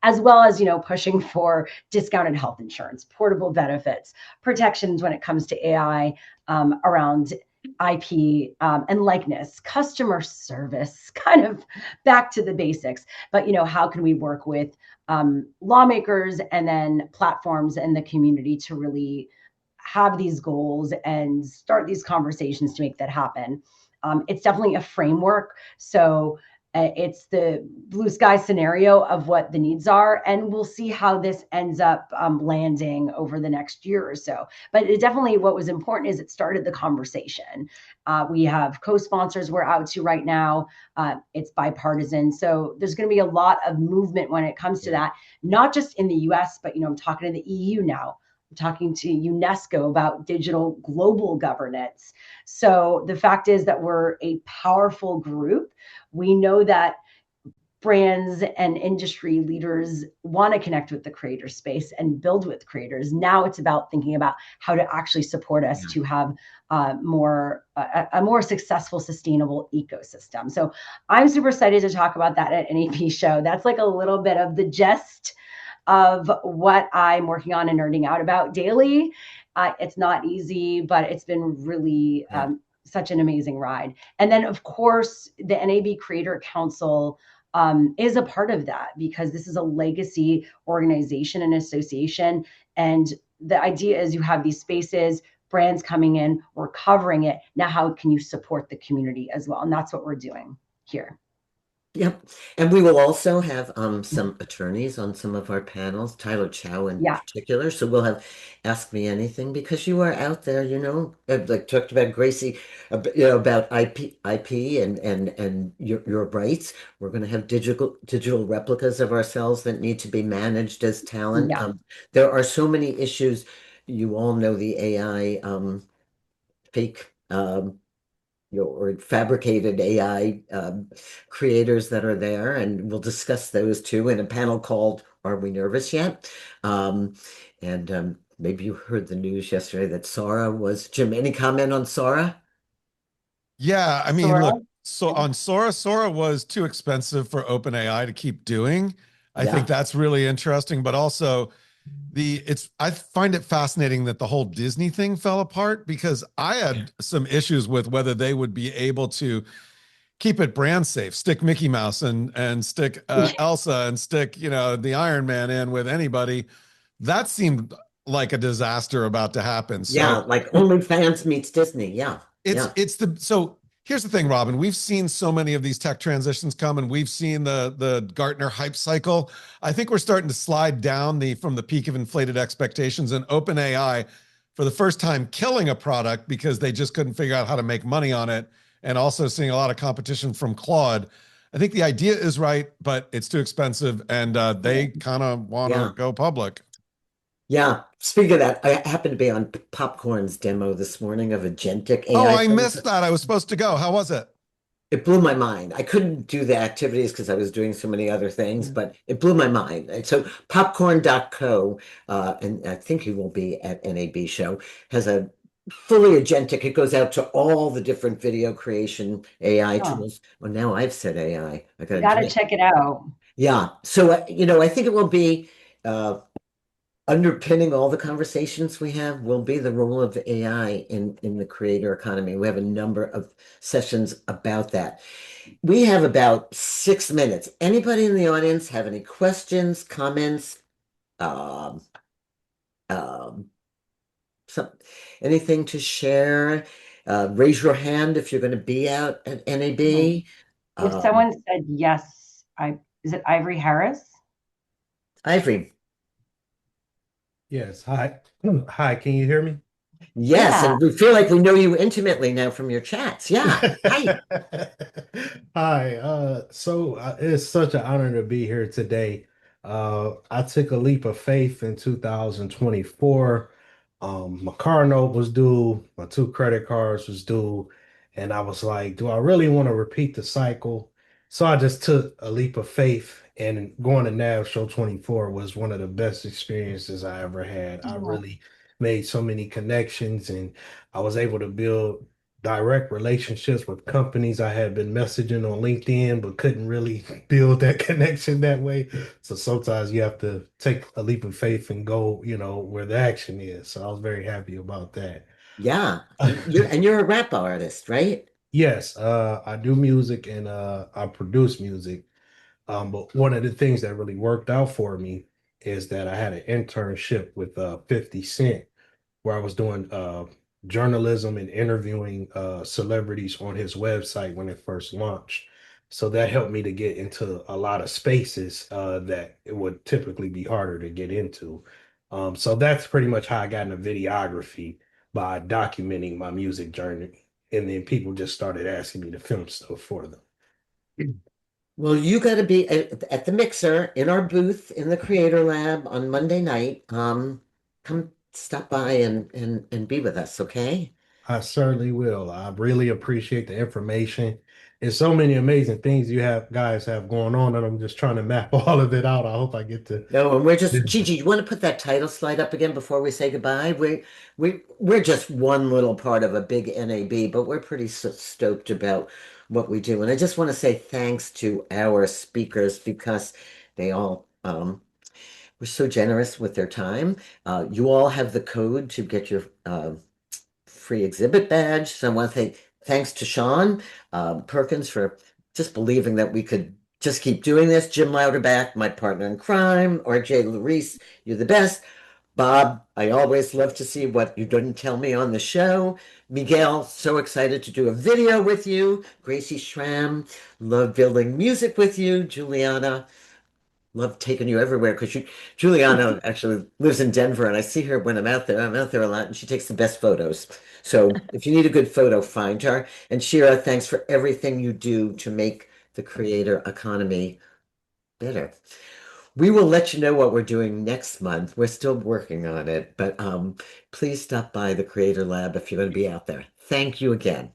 as well as, pushing for discounted health insurance, portable benefits, protections when it comes to AI, around IP, and likeness, customer service, kind of back to the basics. But, how can we work with lawmakers and then platforms and the community to really have these goals and start these conversations to make that happen? It's definitely a framework. So it's the blue sky scenario of what the needs are. And we'll see how this ends up landing over the next year or so. But it definitely, what was important is it started the conversation. We have co-sponsors we're out to right now. It's bipartisan. So there's going to be a lot of movement when it comes to that, not just in the US, but, I'm talking to the EU now. I'm talking to UNESCO about digital global governance. So the fact is that we're a powerful group. We know that brands and industry leaders want to connect with the creator space and build with creators. Now it's about thinking about how to actually support us to have a more successful, sustainable ecosystem. So I'm super excited to talk about that at NAB Show. That's like a little bit of the gist of what I'm working on and nerding out about daily. It's not easy, but it's been really such an amazing ride. And then, of course, the NAB Creator Council is a part of that, because this is a legacy organization and association. And the idea is you have these spaces, brands coming in, we're covering it. Now, how can you support the community as well? And that's what we're doing here. Yep. And we will also have some attorneys on some of our panels, Tyler Chow in particular. So we'll have Ask Me Anything, because you are out there, like talked about Gracie, about IP and your rights. We're going to have digital replicas of ourselves that need to be managed as talent. Yeah. There are so many issues. You all know the AI fake or fabricated AI creators that are there, and we'll discuss those too in a panel called "Are We Nervous Yet?" Maybe you heard the news yesterday that Sora was. Jim, any comment on Sora? Yeah, I mean, Sora? look, so on Sora was too expensive for OpenAI to keep doing. I think that's really interesting, but also I find it fascinating that the whole Disney thing fell apart, because I had some issues with whether they would be able to keep it brand safe, stick Mickey Mouse and stick Elsa and stick, the Iron Man in with anybody. That seemed like a disaster about to happen. So like OnlyFans meets Disney. So here's the thing, Robin. We've seen so many of these tech transitions come, and we've seen the Gartner hype cycle. I think we're starting to slide down from the peak of inflated expectations, and OpenAI, for the first time, killing a product because they just couldn't figure out how to make money on it, and also seeing a lot of competition from Claude. I think the idea is right, but it's too expensive, and they kind of want to go public. Yeah. Speaking of that, I happened to be on Popcorn's demo this morning of agentic AI. Oh, I missed that. I was supposed to go. How was it? It blew my mind. I couldn't do the activities because I was doing so many other things, but it blew my mind. And so popcorn.co, and I think he will be at NAB Show, has a fully agentic. It goes out to all the different video creation AI tools. Well, now I've said AI. I gotta check it out. Yeah. So, I think it will be underpinning all the conversations we have will be the role of AI in the creator economy. We have a number of sessions about that. We have about 6 minutes. Anybody in the audience have any questions, comments, um, um, some, anything to share? Raise your hand if you're going to be out at NAB. If someone said yes, is it Ivory Harris? Ivory. Yes. Hi. Hi. Can you hear me? Yes, Yeah. and we feel like we know you intimately now from your chats. Yeah. Hi. Hi. It's such an honor to be here today. I took a leap of faith in 2024. My car note was due, my two credit cards was due, and I was like, do I really want to repeat the cycle? So I just took a leap of faith, and going to NAB Show 24 was one of the best experiences I ever had. I really made so many connections, and I was able to build direct relationships with companies I had been messaging on LinkedIn, but couldn't really build that connection that way. So sometimes you have to take a leap of faith and go, where the action is. So I was very happy about that. Yeah. You're a rap artist, right? Yes, I do music and I produce music. But one of the things that really worked out for me is that I had an internship with 50 Cent where I was doing journalism and interviewing celebrities on his website when it first launched. So that helped me to get into a lot of spaces that it would typically be harder to get into. So that's pretty much how I got into videography, by documenting my music journey. And then people just started asking me to film stuff for them. Well, you got to be at the mixer in our booth in the Creator Lab on Monday night. Come stop by and be with us, okay? I certainly will. I really appreciate the information. There's so many amazing things you have guys have going on, and I'm just trying to map all of it out. I hope I get to. No, and we're just Gigi, you want to put that title slide up again before we say goodbye? We're just one little part of a big NAB, but we're pretty stoked about what we do. And I just want to say thanks to our speakers because they all were so generous with their time. You all have the code to get your free exhibit badge. So I want to say thanks to Sean Perkins for just believing that we could just keep doing this. Jim Louderback, my partner in crime, RJ Larese, you're the best. Bob, I always love to see what you didn't tell me on the show. Miguel, so excited to do a video with you. Gracie Schramm, love building music with you. Juliana, love taking you everywhere because Juliana actually lives in Denver and I see her when I'm out there. I'm out there a lot and she takes the best photos. So if you need a good photo, find her. And Shira, thanks for everything you do to make the creator economy better. We will let you know what we're doing next month. We're still working on it, but please stop by the Creator Lab if you're going to be out there. Thank you again.